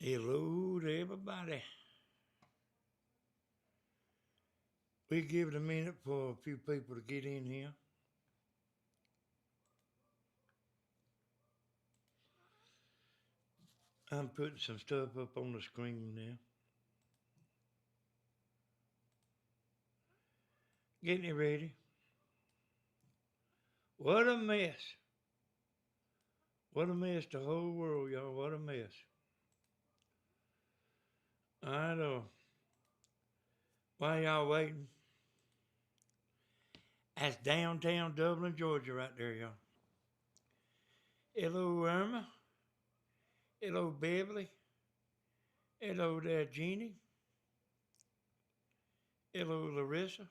Hello to everybody. We give it a minute for a few people to get in here. I'm putting some stuff up on the screen now. Getting it ready. What a mess. What a mess, the whole world, y'all. What a mess. I know. Why y'all waiting? That's downtown Dublin, Georgia, right there, y'all. Hello, Irma. Hello, Beverly. Hello there, Jeannie. Hello, Larissa.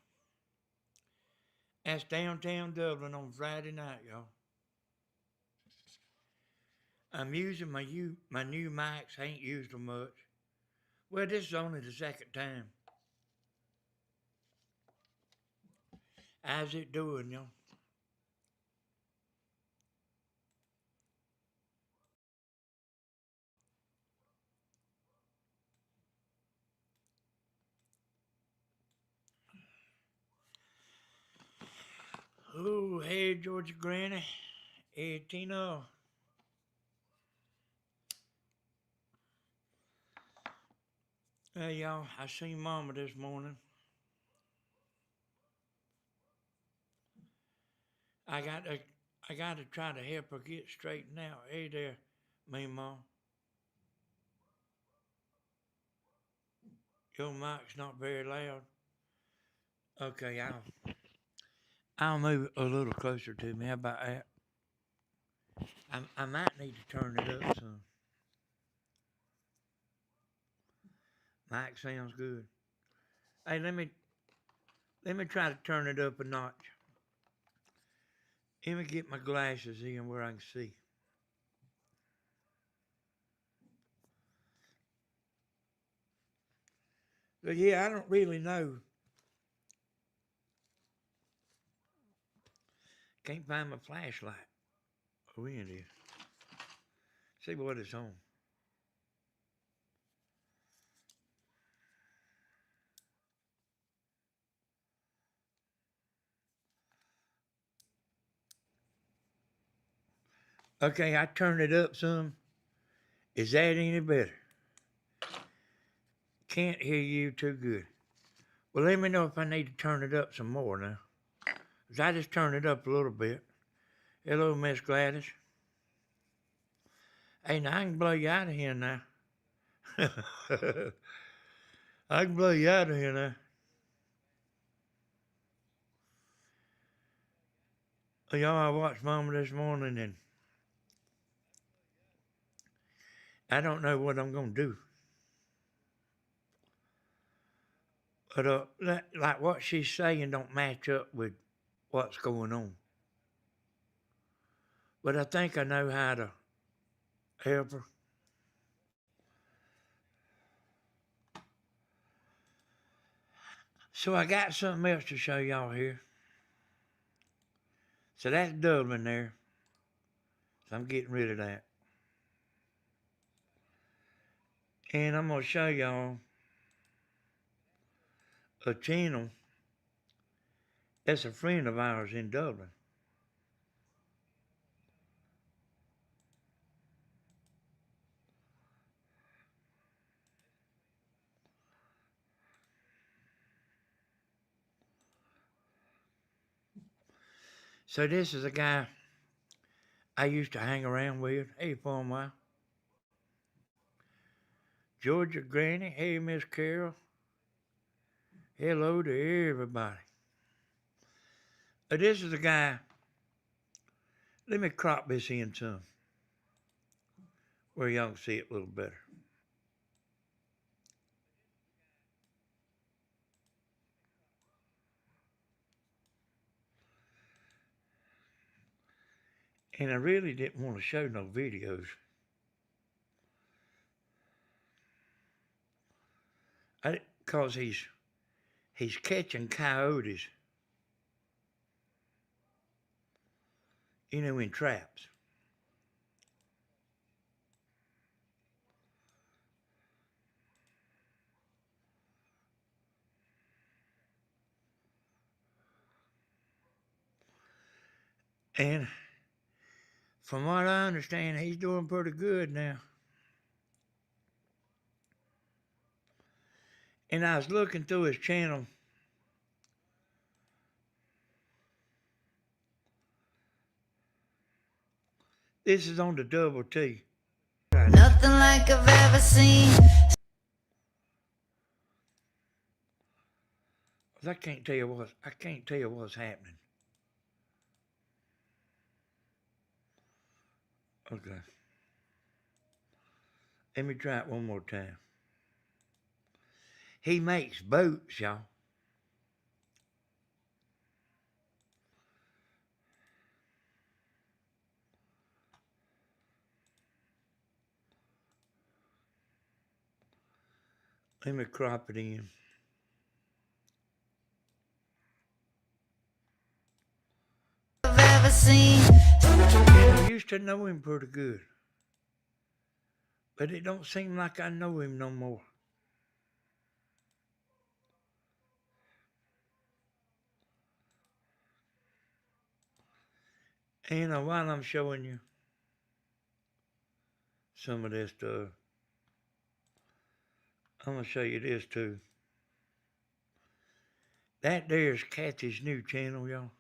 That's downtown Dublin on Friday night, y'all. I'm using my new mics. I ain't used them much. Well, this is only the second time. How's it doing, y'all? Oh, hey, Georgia Granny. Hey, Tina. Hey, y'all, I seen Mama this morning. I got to, I got to try to help her get straightened out. Hey there, me, Mom. Your mic's not very loud. Okay, I'll move it a little closer to me. How about that? I might need to turn it up some. Mic sounds good. Hey, let me try to turn it up a notch. Let me get my glasses in where I can see. But yeah, I don't really know. Can't find my flashlight. Oh, here it is. See what it's on. Okay, I turned it up some. Is that any better? Can't hear you too good. Well, let me know if I need to turn it up some more now. 'Cause I just turned it up a little bit. Hello, Miss Gladys. Hey, now I can blow you out of here now. I can blow you out of here now. Y'all, I watched Mama this morning and I don't know what I'm going to do. But like what she's saying don't match up with what's going on. But I think I know how to help her. So I got something else to show y'all here. So that's Dublin there. So I'm getting rid of that. And I'm going to show y'all a channel that's a friend of ours in Dublin. So this is a guy I used to hang around with. Hey, for a while. Georgia Granny. Hey, Miss Carol. Hello to everybody. This is a guy. Let me crop this in some where y'all can see it a little better. And I really didn't want to show no videos. Because he's catching coyotes, in traps. And from what I understand, he's doing pretty good now. And I was looking through his channel. This is on the Double T. Nothing like I've ever seen. I can't tell you what's happening. Okay. Let me try it one more time. He makes boats, y'all. Let me crop it in. I've ever seen. I used to know him pretty good. But it don't seem like I know him no more. And while I'm showing you some of this stuff, I'm going to show you this too. That there's Kathy's new channel, y'all.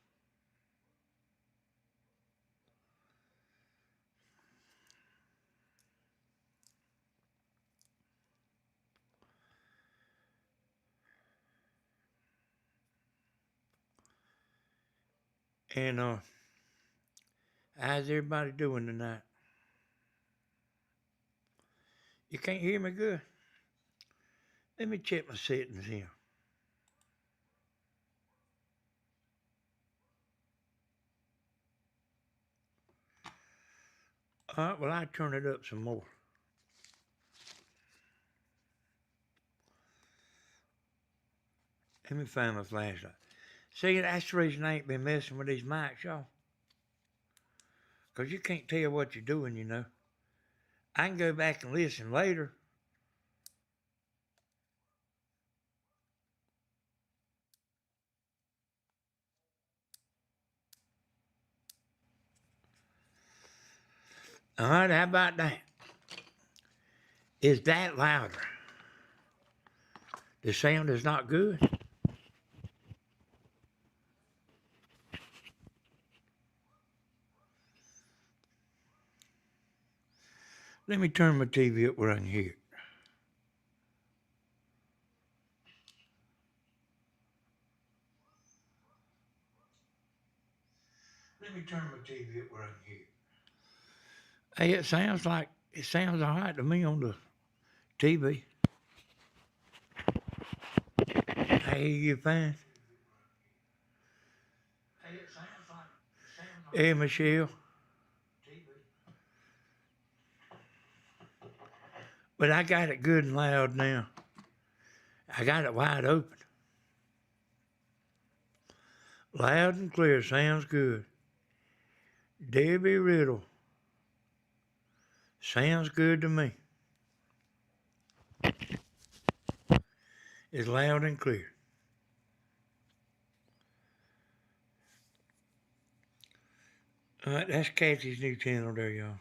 And how's everybody doing tonight? You can't hear me good? Let me check my settings here. All right, well, I turn it up some more. Let me find my flashlight. See, that's the reason I ain't been messing with these mics, y'all. Because you can't tell what you're doing, you know. I can go back and listen later. All right, how about that? Is that louder? The sound is not good. Let me turn my TV up where I can hear it. Let me turn my TV up where I can hear it. Hey, it sounds all right to me on the TV. I hear you fine. Hey, Michelle. But I got it good and loud now. I got it wide open. Loud and clear, sounds good. Debbie Riddle. Sounds good to me. It's loud and clear. All right, that's Kathy's new channel there, y'all.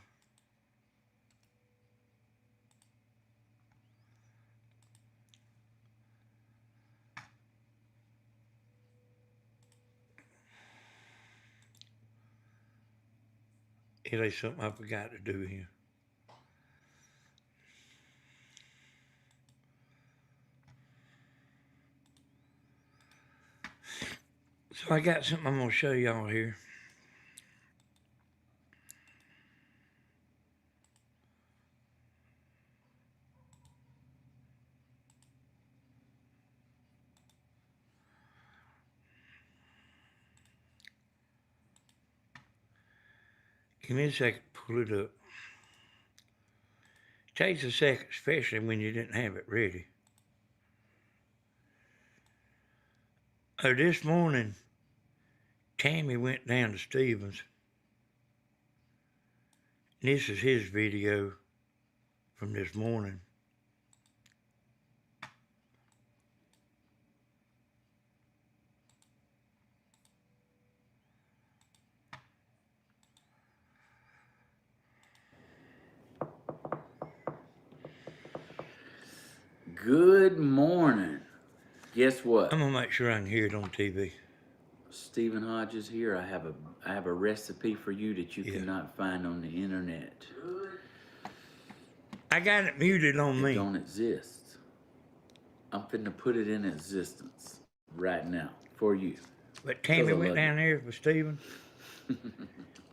It ain't something I forgot to do here. So I got something I'm going to show y'all here. Give me a second to pull it up. It takes a second, especially when you didn't have it ready. Oh, this morning, Tammy went down to Stevens. This is his video from this morning. Good morning. Guess what? I'm gonna make sure I can hear it on TV. Stephen Hodges here. I have a recipe for you that you Yeah. cannot find on the internet. I got it muted on It me. don't exist. I'm finna put it in existence right now for you. But Tammy 'Cause I went love down there for Stephen.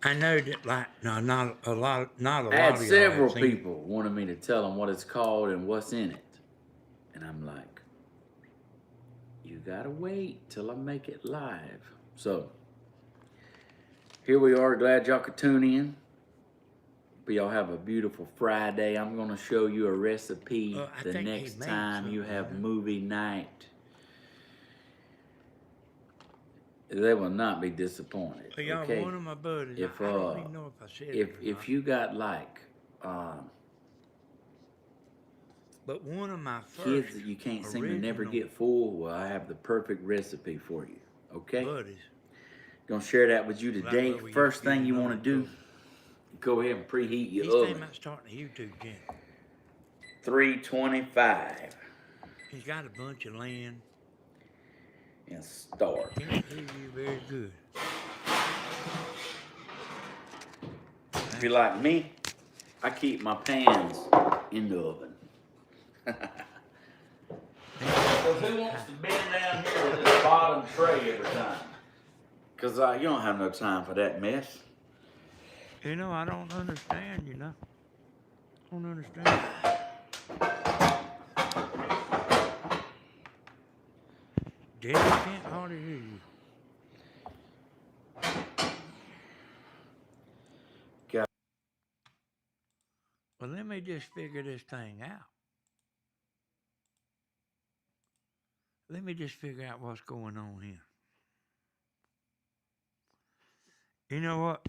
I know that, like, no, not a lot I had of y'all several have seen it. people wanted me to tell them what it's called and what's in it. And I'm like, you gotta wait till I make it live. So, here we are. Glad y'all could tune in. But y'all have a beautiful Friday. I'm gonna show you a recipe I the think he next made time you something, have huh? movie night. They will not be disappointed. Well, y'all, Okay. one of my buddies, If I don't even know if I said it or not, if you got like but one of my kids first that you can't seem to never original get full, well, I have the perfect recipe for you. Okay. buddies, Gonna share that with you like today. where we used First to get thing it you on want the to do, go. go ahead and preheat He's your thinking oven. about starting a YouTube channel. 325 He's got a bunch of land. and start. Can't hear you very good. If you're like me, I keep my pans in the oven. Because who wants to bend down here with this bottom tray every time? Because you don't have no time for that mess. You know, I don't understand, you know. I don't understand. Daddy can't hardly hear you. Got Well, let me just figure this thing out. Let me just figure out what's going on here. You know what?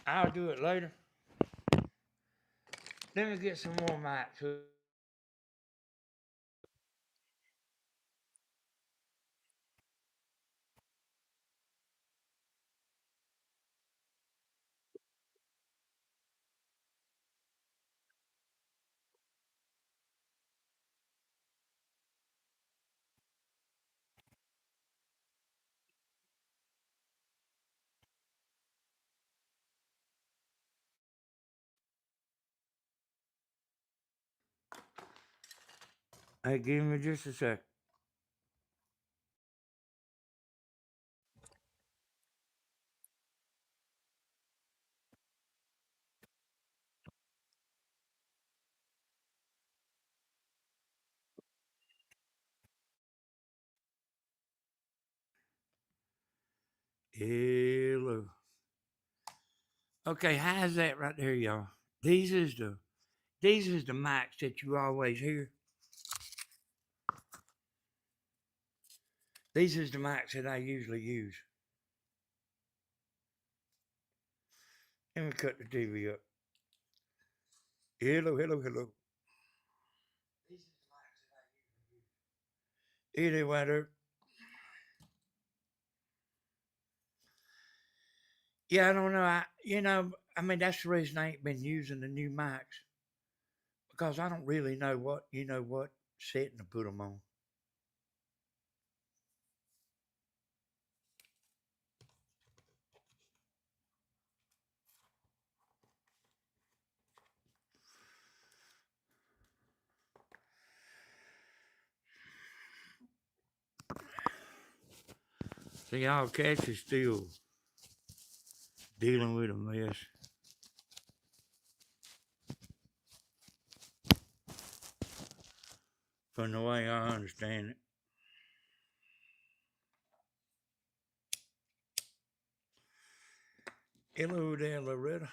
I'll do it later. Let me get some more mics. Hey, give me just a sec. Hello. Okay, how's that right there, y'all? These is the mics that you always hear. These is the mics that I usually use. Let me cut the TV up. Hello, hello, hello. These is the mics that I usually use. Anyway, yeah, I don't know. I mean, that's the reason I ain't been using the new mics because I don't really know what setting to put them on. See, y'all cats is still dealing with a mess. From the way I understand it. Hello there, Loretta.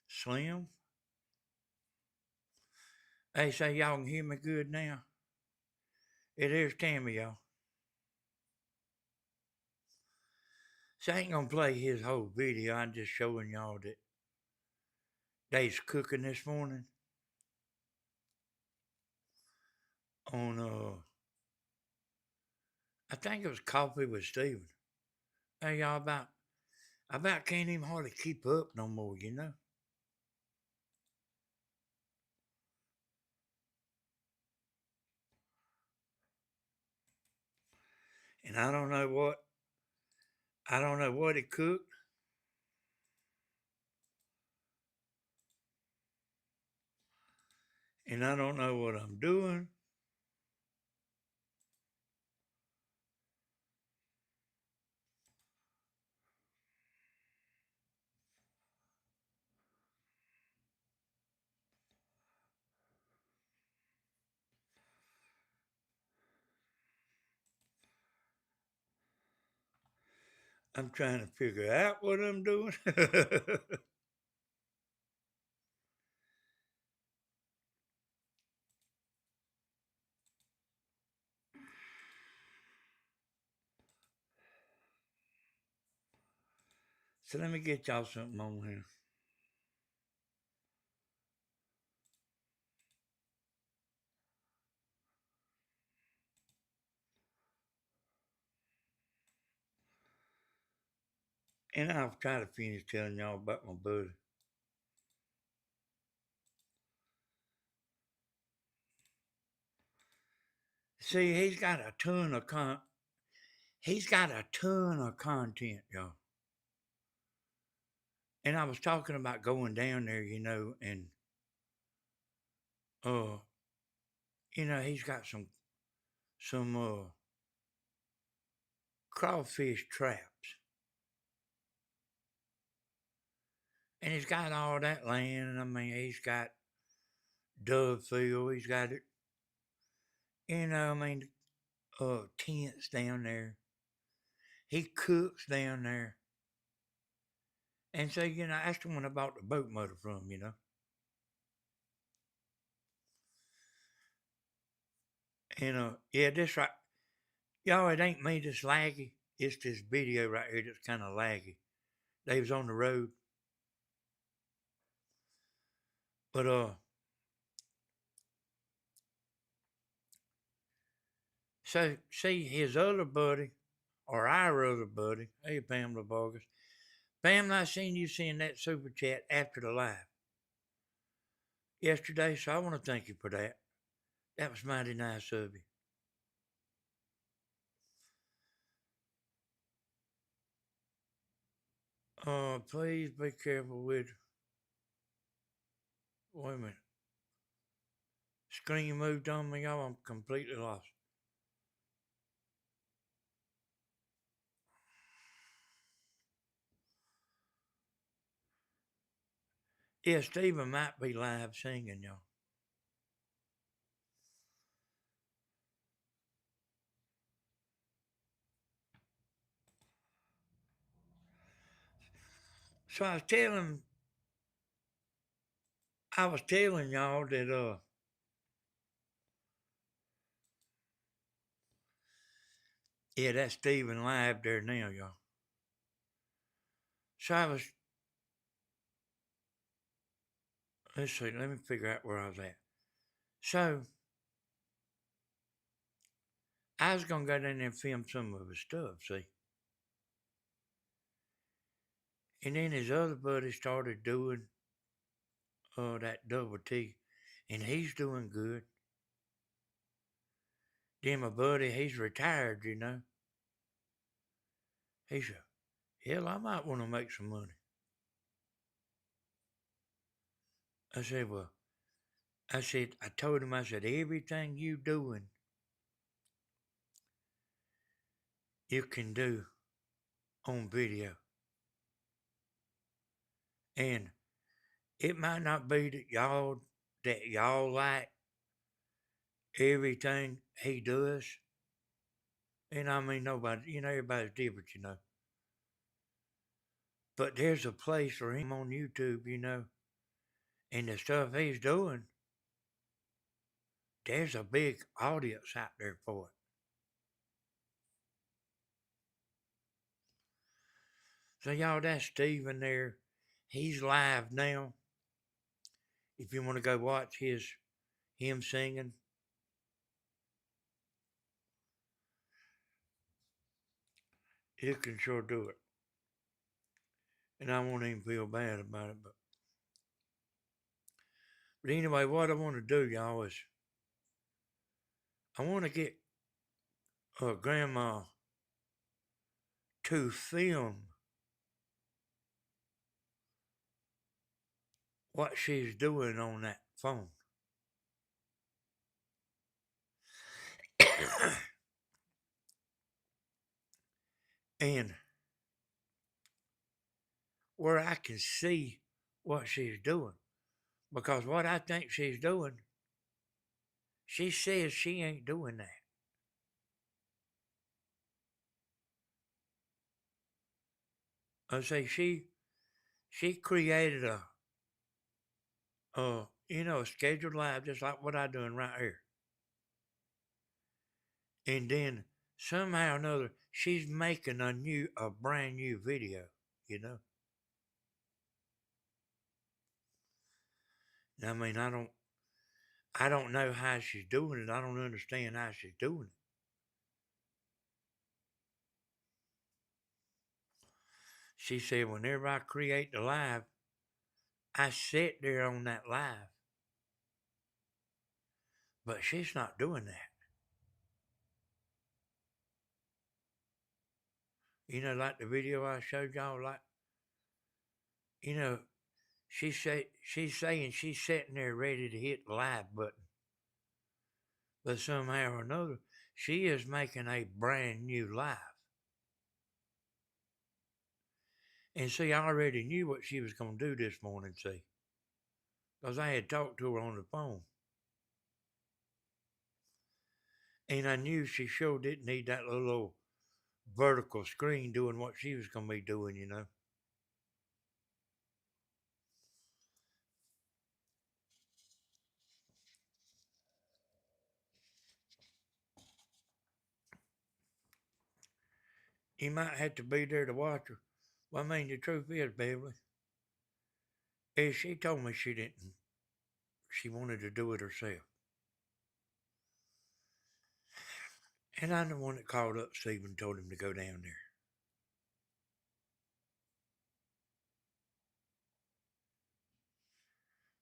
Slim. Hey, say y'all can hear me good now. It is Tammy, y'all. So I ain't gonna play his whole video. I'm just showing y'all that they's cooking this morning on I think it was Coffee with Steven. Hey y'all, about can't even hardly keep up no more, you know. And I don't know what he cooked. And I don't know what I'm doing. I'm trying to figure out what I'm doing. So let me get y'all something on here. And I'll try to finish telling y'all about my buddy. See, he's got a ton of content, y'all. And I was talking about going down there, and uh, he's got some crawfish traps. And he's got all that land. I mean, he's got dove field. He's got it, tents down there. He cooks down there. And so, that's the one I bought the boat motor from. And, yeah, this right. Y'all, it ain't me that's laggy. It's this video right here that's kind of laggy. They was on the road. But, so, see, his other buddy, or our other buddy, hey, Pamela Vargas. Pamela, I seen you send that super chat after the live yesterday, so I want to thank you for that. That was mighty nice of you. Please be careful with. Wait a minute. Screen moved on me, y'all. I'm completely lost. Yeah, Stephen might be live singing, y'all. So I was telling y'all that yeah, that's Stephen live there now, y'all. So let's see, let me figure out where I was at. So I was gonna go down there and film some of his stuff, see. And then his other buddy started doing that double T, and he's doing good. Then my buddy, he's retired, He said, hell, I might want to make some money. I said, well, I told him, I said, everything you doing, you can do on video. And it might not be that y'all like everything he does. And I mean, nobody, everybody's different. But there's a place for him on YouTube, and the stuff he's doing, there's a big audience out there for it. So y'all, that's Steven there. He's live now. If you want to go watch him singing. You can sure do it. And I won't even feel bad about it, but anyway, what I want to do, y'all, is I want to get Grandma to film what she's doing on that phone. And where I can see what she's doing. Because what I think she's doing, she says she ain't doing that. I say she created a scheduled live just like what I doing right here. And then somehow or another, she's making a brand new video, you know. I mean, I don't know how she's doing it. I don't understand how she's doing it. She said, whenever I create the live, I sit there on that live. But she's not doing that. You know, like the video I showed y'all, like, you know, she's saying she's sitting there ready to hit the live button. But somehow or another, she is making a brand new live. And see, I already knew what she was going to do this morning, see. Because I had talked to her on the phone. And I knew she sure didn't need that little old vertical screen doing what she was going to be doing, you know. You might have to be there to watch her. Well, I mean, the truth is, Beverly, is she told me she didn't. She wanted to do it herself. And I'm the one that called up Steve and told him to go down there.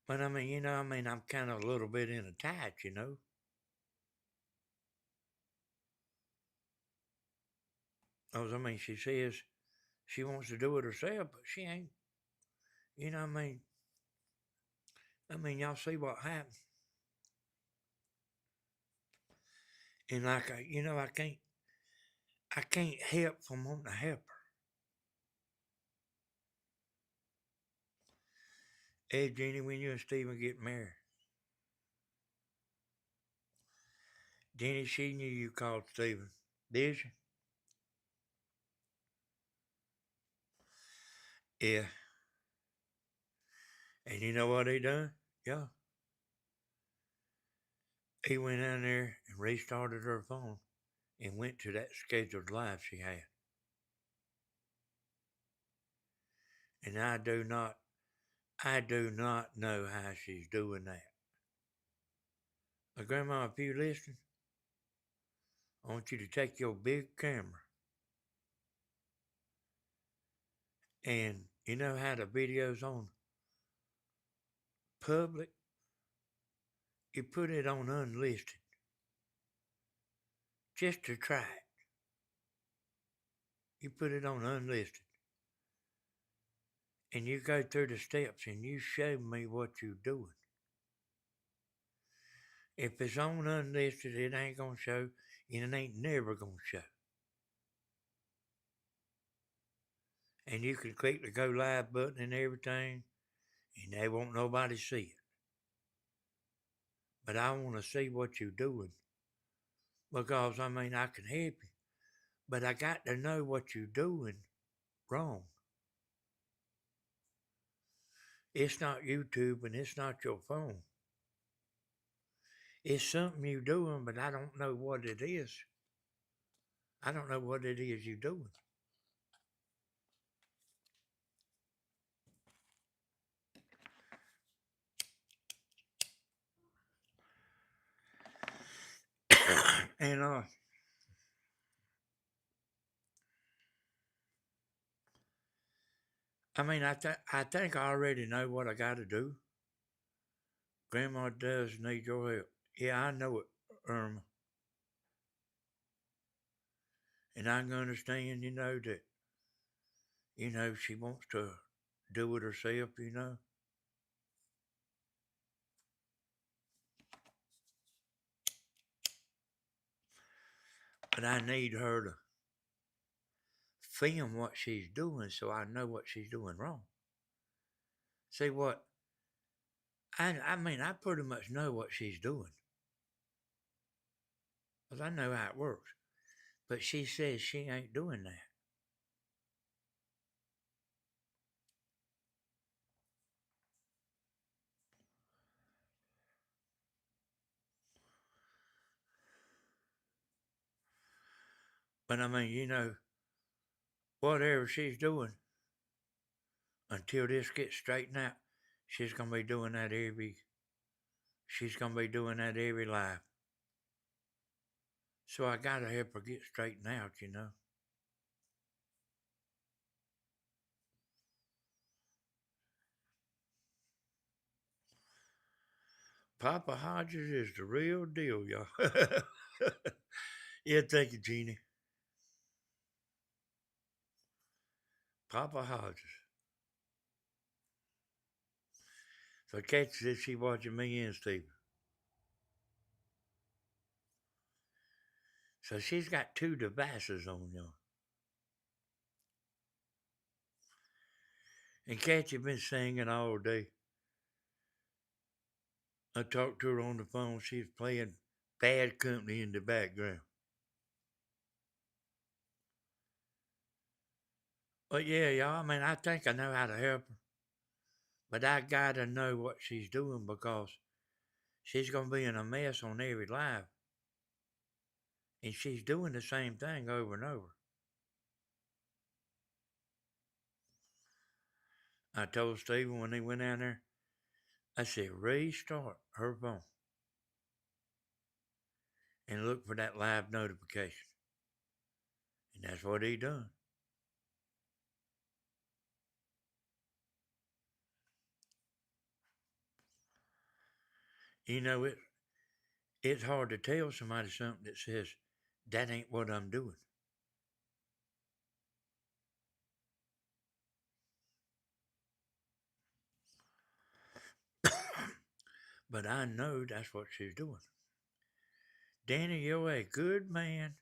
But I mean, I'm kind of a little bit in a tight, you know. Because, I mean, she says she wants to do it herself, but she ain't. You know what I mean, y'all see what happened. And like, I can't help from wanting to help her. Hey, Jeannie, when you and Steven get married, Jeannie, she knew you called Steven, did she? Yeah. And you know what he done? Yeah. He went down there and restarted her phone and went to that scheduled live she had. And I do not know how she's doing that. But Grandma, if you listen, I want you to take your big camera and you know how the video's on public? You put it on unlisted just to try it. You put it on unlisted and you go through the steps and you show me what you're doing. If it's on unlisted, it ain't gonna show and it ain't never gonna show. And you can click the go live button and everything, and they won't nobody see it. But I want to see what you're doing because I mean I can help you, but I got to know what you're doing wrong. It's not YouTube and it's not your phone. It's something you're doing, but I don't know what it is. I don't know what it is you're doing. And I mean, I think I already know what I got to do. Grandma does need your help. Yeah, I know it, Irma. And I can understand, that She wants to do it herself, But I need her to film what she's doing so I know what she's doing wrong. See what? I pretty much know what she's doing. Because I know how it works. But she says she ain't doing that. But whatever she's doing, until this gets straightened out, she's gonna be doing that every life. So I gotta help her get straightened out. Papa Hodges is the real deal, y'all. Yeah, thank you, Jeannie. Papa Hodges. So Kate said she watching me and Steve. So she's got two devices on, y'all. And Kathy been singing all day. I talked to her on the phone. She's playing Bad Company in the background. But yeah, y'all, I think I know how to help her. But I gotta know what she's doing because she's gonna be in a mess on every live. And she's doing the same thing over and over. I told Stephen when he went down there, I said, restart her phone and look for that live notification. And that's what he done. It's hard to tell somebody something that says, that ain't what I'm doing. But I know that's what she's doing. Danny, you're a good man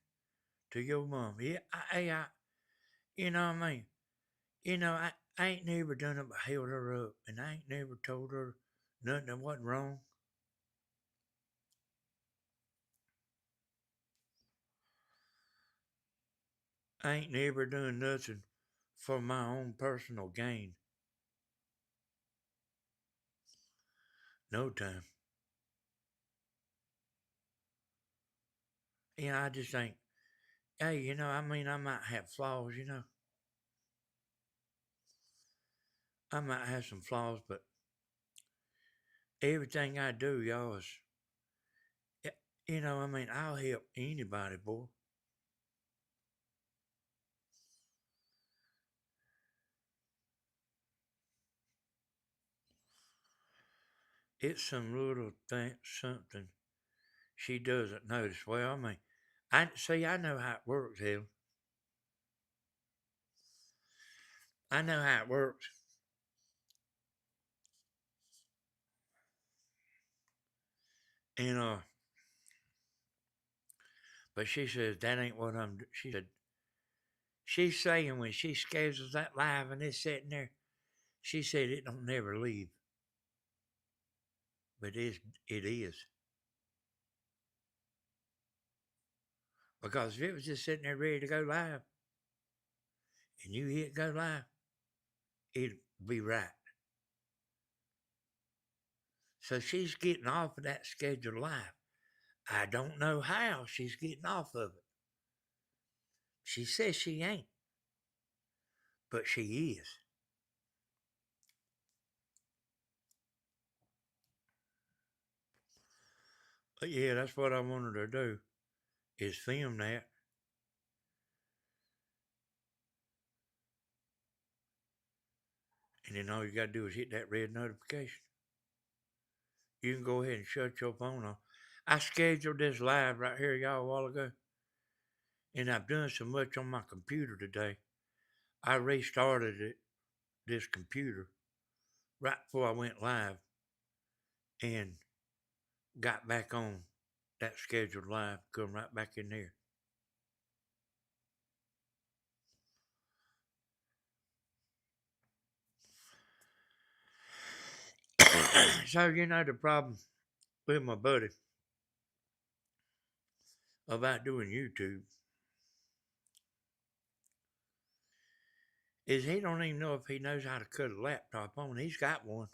to your mom. Yeah, you know what I mean? I ain't never done it but held her up, and I ain't never told her nothing that wasn't wrong. I ain't never done nothing for my own personal gain. No time. I just think, hey, I might have flaws. I might have some flaws, but everything I do, y'all, is, I'll help anybody, boy. It's some little thing, something she doesn't notice. Well, I know how it works, Helen. I know how it works. And but she says that ain't what I'm. She said she's saying when she schedules that live and it's sitting there, she said it don't never leave. But it is because if it was just sitting there ready to go live, and you hit go live, it'd be right. So she's getting off of that scheduled live. I don't know how she's getting off of it. She says she ain't, but she is. But yeah, that's what I wanted her to do, is film that. And then all you got to do is hit that red notification. You can go ahead and shut your phone off. I scheduled this live right here, y'all, a while ago. And I've done so much on my computer today. I restarted this computer right before I went live and got back on that scheduled live, come right back in there. So, the problem with my buddy about doing YouTube is he don't even know if he knows how to cut a laptop on. He's got one.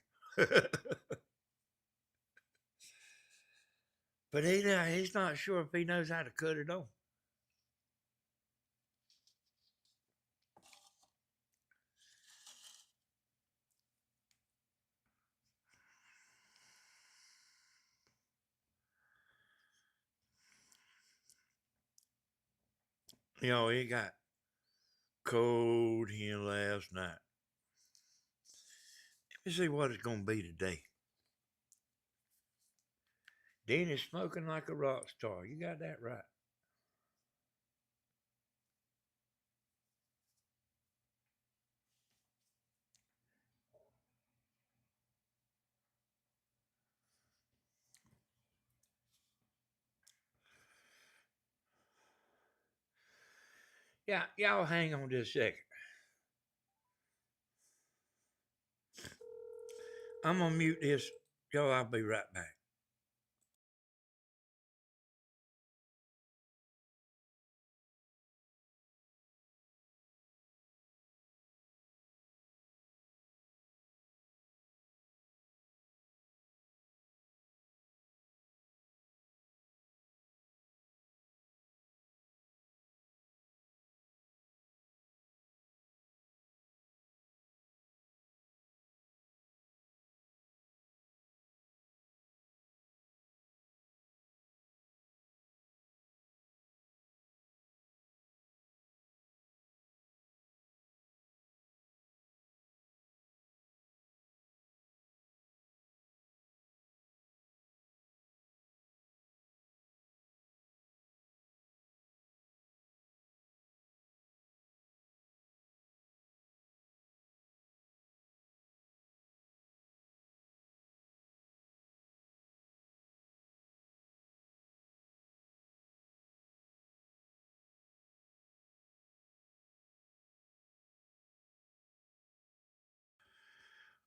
But he's not sure if he knows how to cut it on. It got cold here last night. Let me see what it's going to be today. Denny's smoking like a rock star. You got that right. Yeah, y'all hang on just a second. I'm going to mute this. Y'all, I'll be right back.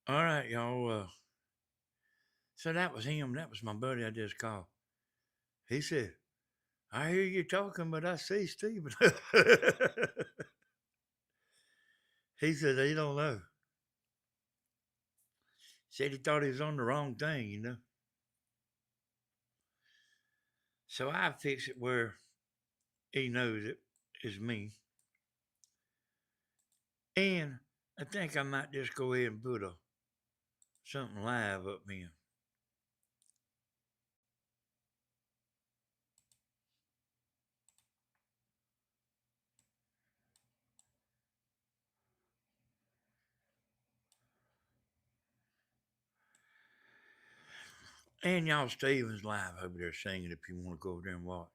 All right, y'all. So that was him. That was my buddy I just called. He said, I hear you talking, but I see Steven. He said he don't know. Said he thought he was on the wrong thing. So I fix it where he knows it is me. And I think I might just go ahead and put something live up in. And y'all, Steven's live over there singing if you want to go over there and watch.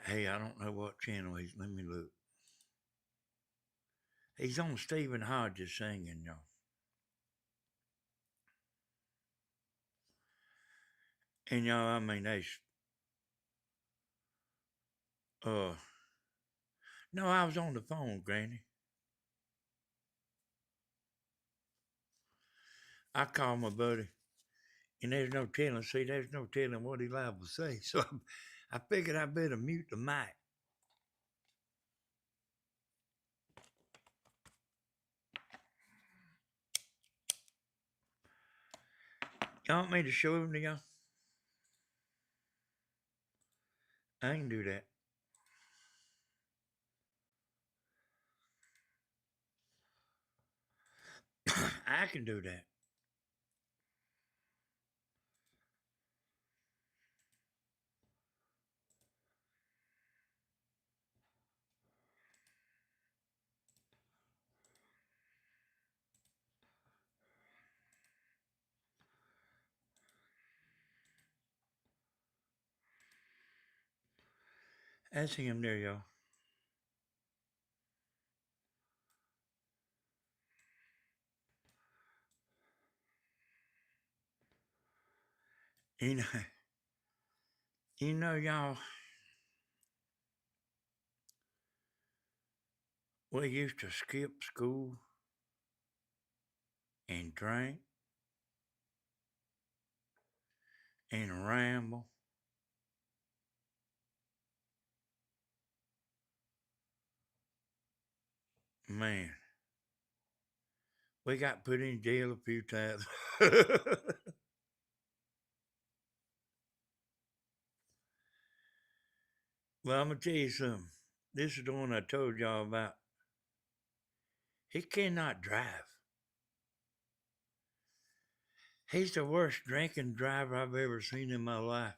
Hey, I don't know what channel he's. Let me look. He's on Stephen Hodges singing, y'all. And y'all, I mean, no, I was on the phone, Granny. I called my buddy, and there's no telling what he liable to say. So I figured I better mute the mic. Y'all want me to show him to y'all? I can do that. I can do that. That's him there, y'all. You know, y'all, we used to skip school and drink and ramble. Man, we got put in jail a few times. Well, I'm going to tell you something. This is the one I told y'all about. He cannot drive. He's the worst drinking driver I've ever seen in my life.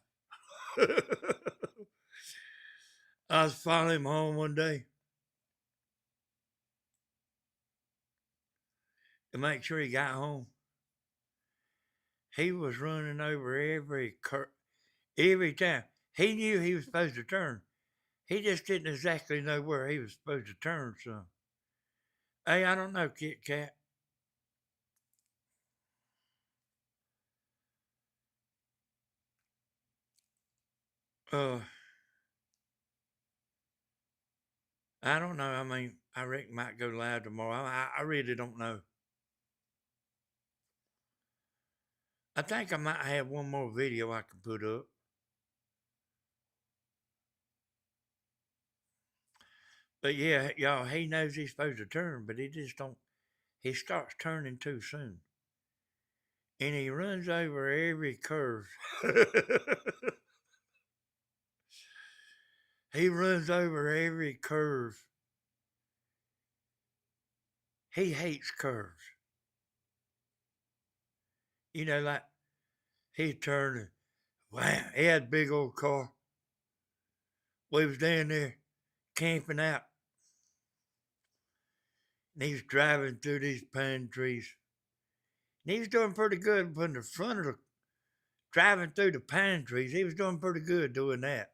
I was following him home one day to make sure he got home. He was running over every time. He knew he was supposed to turn. He just didn't exactly know where he was supposed to turn, so. Hey, I don't know, Kit Kat. Uh, I don't know. I mean, I reckon might go live tomorrow. I really don't know. I think I might have one more video I can put up. But yeah, y'all, he knows he's supposed to turn, but he just don't. He starts turning too soon. And he runs over every curve. He runs over every curve. He hates curves. You know, like he turned and wow, he had a big old car. We was down there camping out. And he was driving through these pine trees. And he was doing pretty good from the front of the driving through the pine trees. He was doing pretty good doing that.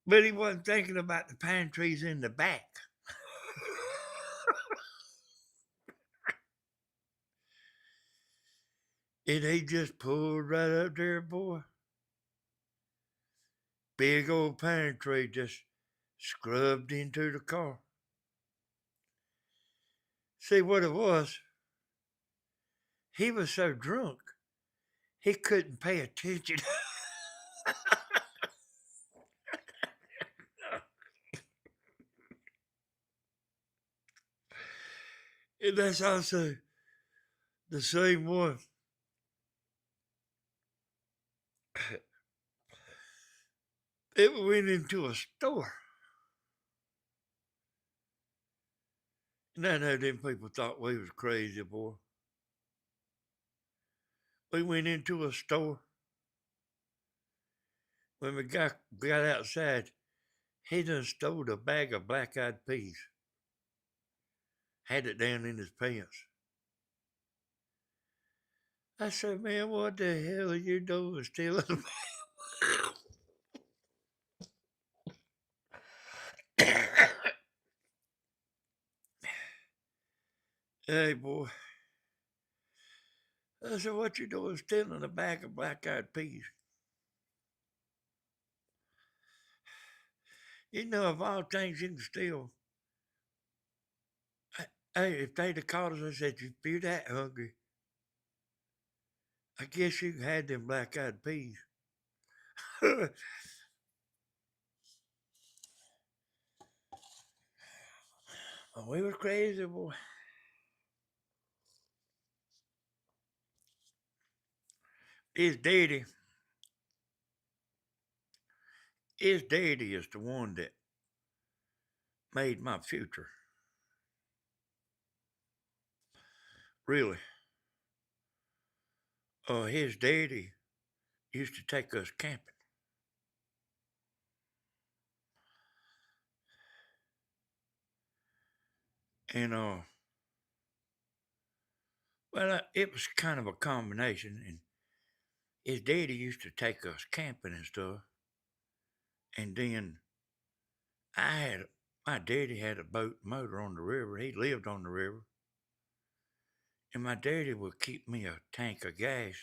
But he wasn't thinking about the pine trees in the back. And he just pulled right up there, boy. Big old pine tree just scrubbed into the car. See what it was? He was so drunk, he couldn't pay attention. And that's also the same one. It went into a store. And I know them people thought we was crazy, boy. We went into a store. When we got outside, he done stole a bag of black-eyed peas. Had it down in his pants. I said, man, what the hell are you doing stealing? Hey, boy. I said, what you doing stealing a bag of black-eyed peas? You know, of all things you can steal, hey, if they'd have called us and said, if you're that hungry, I guess you can have them black-eyed peas. Oh, we were crazy, boy. His daddy is the one that made my future. Really. His daddy used to take us camping. And, well, it was kind of a combination. And his daddy used to take us camping and stuff. And then my daddy had a boat motor on the river. He lived on the river. And my daddy would keep me a tank of gas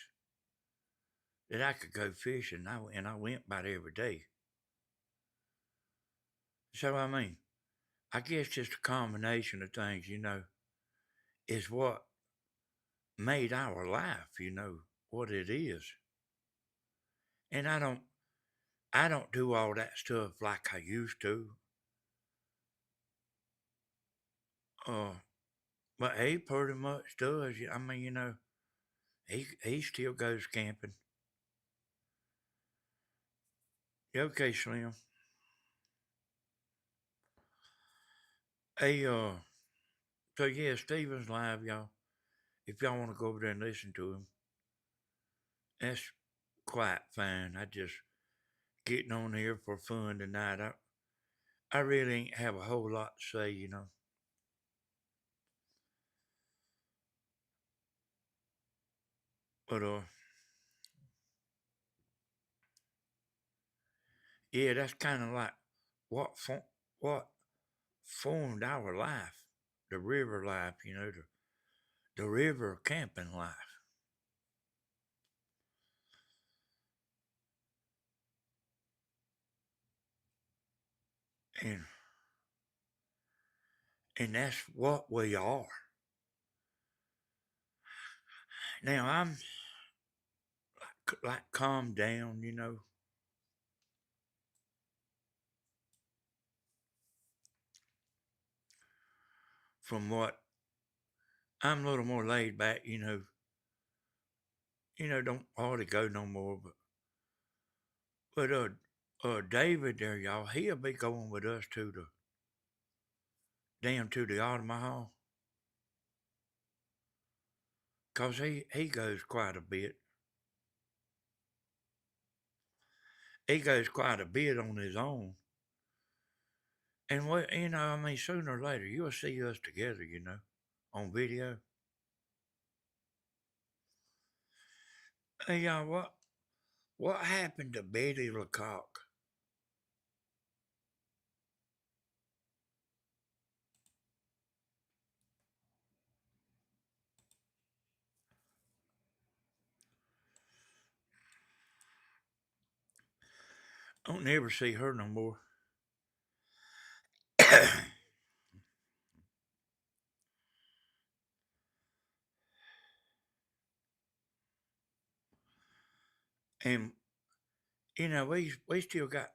that I could go fishing. And I went about every day. So, I mean, I guess just a combination of things, is what made our life, what it is. And I don't do all that stuff like I used to. But he pretty much does. I mean, he still goes camping. You okay, Slim? Hey, so yeah, Steven's live, y'all. If y'all want to go over there and listen to him, that's quite fine. I just getting on here for fun tonight. I really ain't have a whole lot to say. But yeah, that's kind of like what formed our life, the river life. The river camping life. And that's what we are. Now I'm like calm down, from what I'm a little more laid back, don't hardly go no more, but David there, y'all, he'll be going with us down to the Automobile Hall. 'Cause he goes quite a bit. He goes quite a bit on his own. And I mean, sooner or later you'll see us together, on video. Hey y'all, what happened to Betty LeCoq? I don't never see her no more. And we still got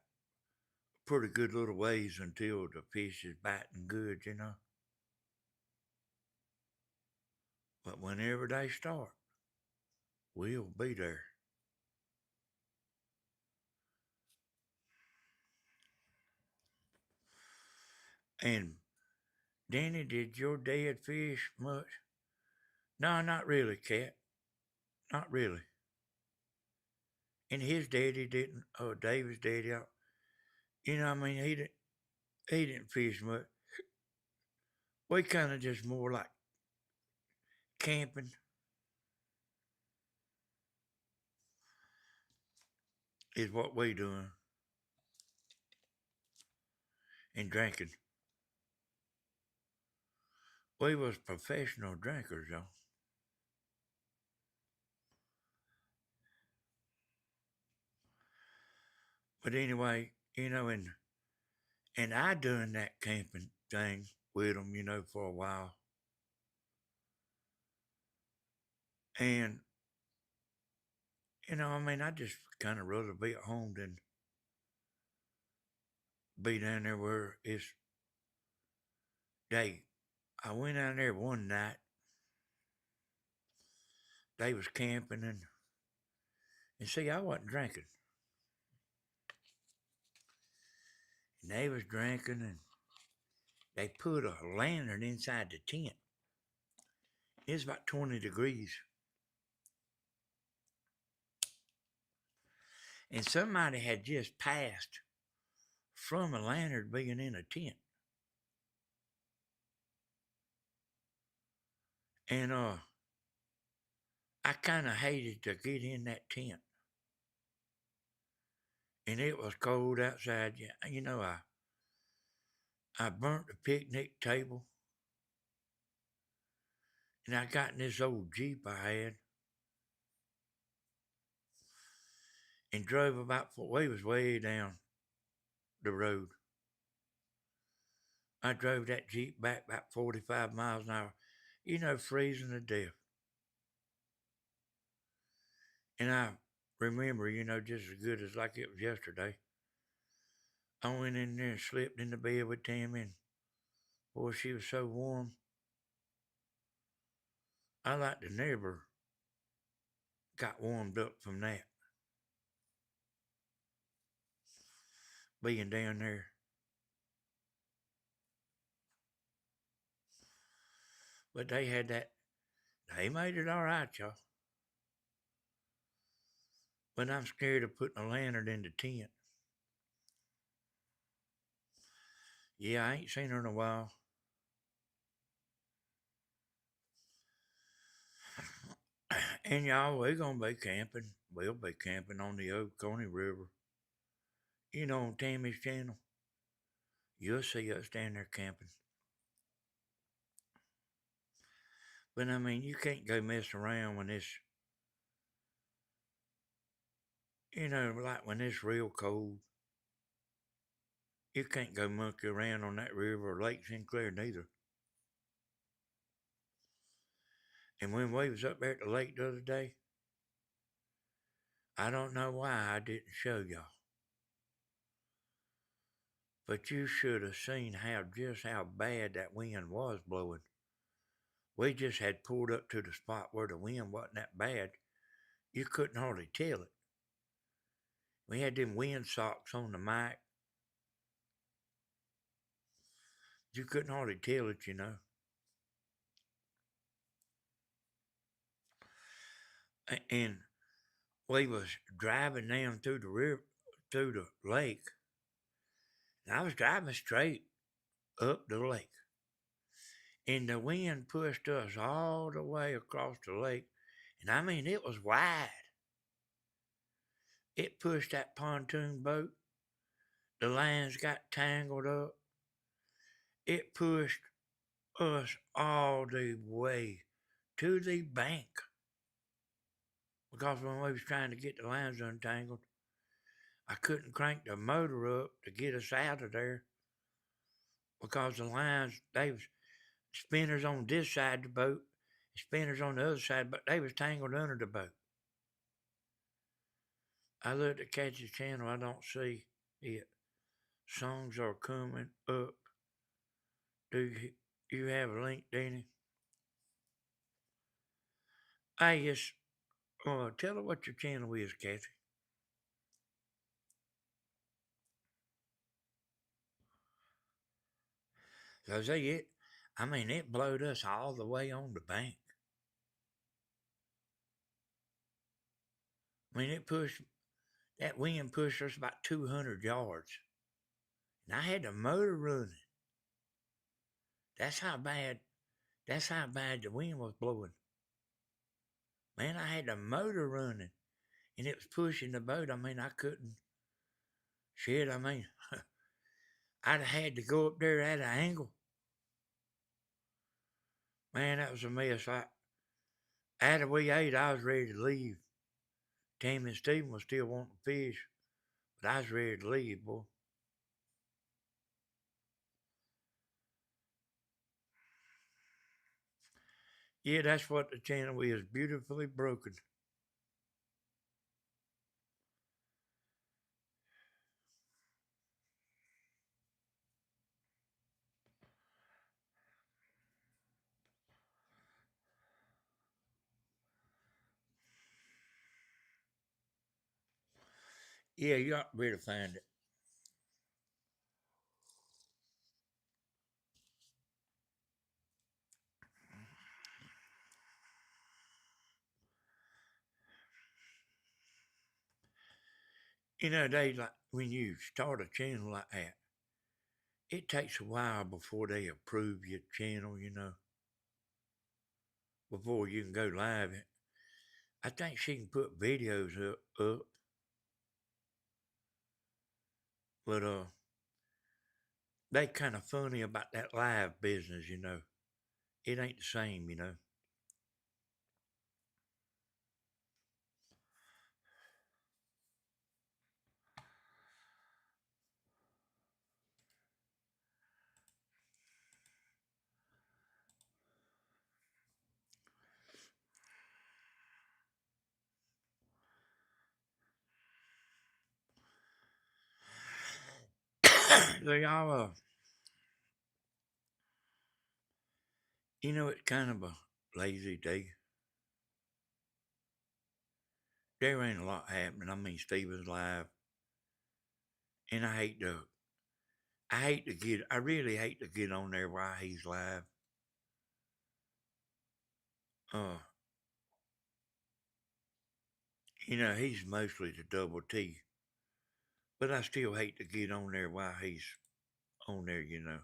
pretty good little ways until the fish is biting good, But whenever they start, we'll be there. And Danny, did your dad fish much? No, not really, Cat. Not really. And his daddy didn't. Oh, David's daddy. I mean, he didn't fish much. We kind of just more like camping is what we doing, and drinking. We was professional drinkers, y'all. But anyway, and I done that camping thing with them, for a while. And, I mean, I just kind of rather be at home than be down there where it's day. I went down there one night. They was camping and see, I wasn't drinking. And they was drinking and they put a lantern inside the tent. It was about 20 degrees. And somebody had just passed from a lantern being in a tent. And I kind of hated to get in that tent. and it was cold outside. You know, I burnt the picnic table, and I got in this old Jeep I had and drove about, we was way down the road. I drove that Jeep back about 45 miles an hour, you know, freezing to death. And I remember, you know, just as good as like it was yesterday, I went in there and slept in the bed with Tammy, and boy, she was so warm. I like to never got warmed up from that, being down there. But they had that, they made it all right, y'all. But I'm scared of putting a lantern in the tent. Yeah, I ain't seen her in a while. And y'all, we're gonna be camping. We'll be camping on the Oconee River. You know, on Tammy's channel. You'll see us down there camping. But I mean, you can't go mess around when it's, you know, like when it's real cold. You can't go monkey around on that river or Lake Sinclair neither. And when we was up there at the lake the other day, I don't know why I didn't show y'all. But you should have seen just how bad that wind was blowing. We just had pulled up to the spot where the wind wasn't that bad. You couldn't hardly tell it. We had them wind socks on the mic. You couldn't hardly tell it, you know. And we was driving down through the river, through the lake. And I was driving straight up the lake. And the wind pushed us all the way across the lake. And I mean, it was wide. It pushed that pontoon boat. The lines got tangled up. It pushed us all the way to the bank. Because when we was trying to get the lines untangled, I couldn't crank the motor up to get us out of there. Because the lines, they was spinners on this side of the boat, spinners on the other side, but they was tangled under the boat. I looked at Catchy's channel, I don't see it. Songs are coming up. Do you have a link, Danny? Hey, yes. Tell her what your channel is, Cathy. Cause it blowed us all the way on the bank. I mean, that wind pushed us about 200 yards. And I had the motor running. That's how bad the wind was blowing. Man, I had the motor running. And it was pushing the boat. I mean, I couldn't. Shit, I mean, I'd have had to go up there at an angle. Man, that was a mess. After we ate, I was ready to leave. Tammy and Stephen was still wanting to fish, but I was ready to leave, boy. Yeah, that's what the channel is, beautifully broken. Yeah, you ought to be able to find it. You know, like when you start a channel like that, it takes a while before they approve your channel, you know, before you can go live. I think she can put videos up. But they kind of funny about that live business, you know. It ain't the same, you know. So y'all, you know, it's kind of a lazy day. There ain't a lot happening. I mean, Steven's live, and I really hate to get on there while he's live. Uh, you know, he's mostly the double T, but I still hate to get on there while he's on there, you know.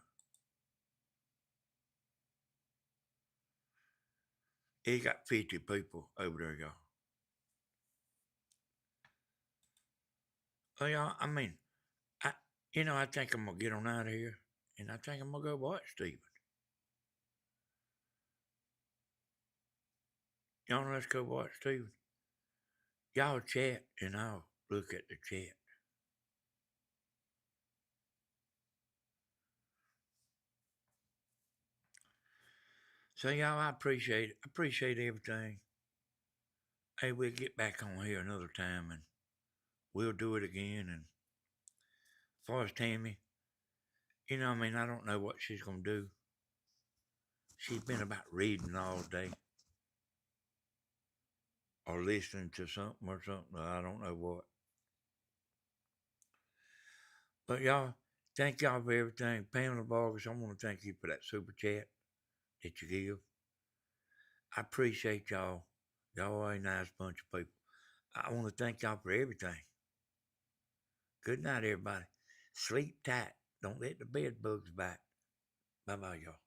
He got 50 people over there, y'all. Oh, y'all, I mean, I, I think I'm gonna get on out of here, and I think I'm gonna go watch Steven. Y'all, let's go watch Steven. Y'all chat, and I'll look at the chat. So, y'all, I appreciate it. I appreciate everything. Hey, we'll get back on here another time, and we'll do it again. And as far as Tammy, I mean, I don't know what she's gonna do. She's been about reading all day or listening to something or something. I don't know what. But y'all, thank y'all for everything. Pamela Vargas, I want to thank you for that super chat that you give. I appreciate y'all. Y'all are a nice bunch of people. I want to thank y'all for everything. Good night, everybody. Sleep tight. Don't let the bed bugs bite. Bye bye, y'all.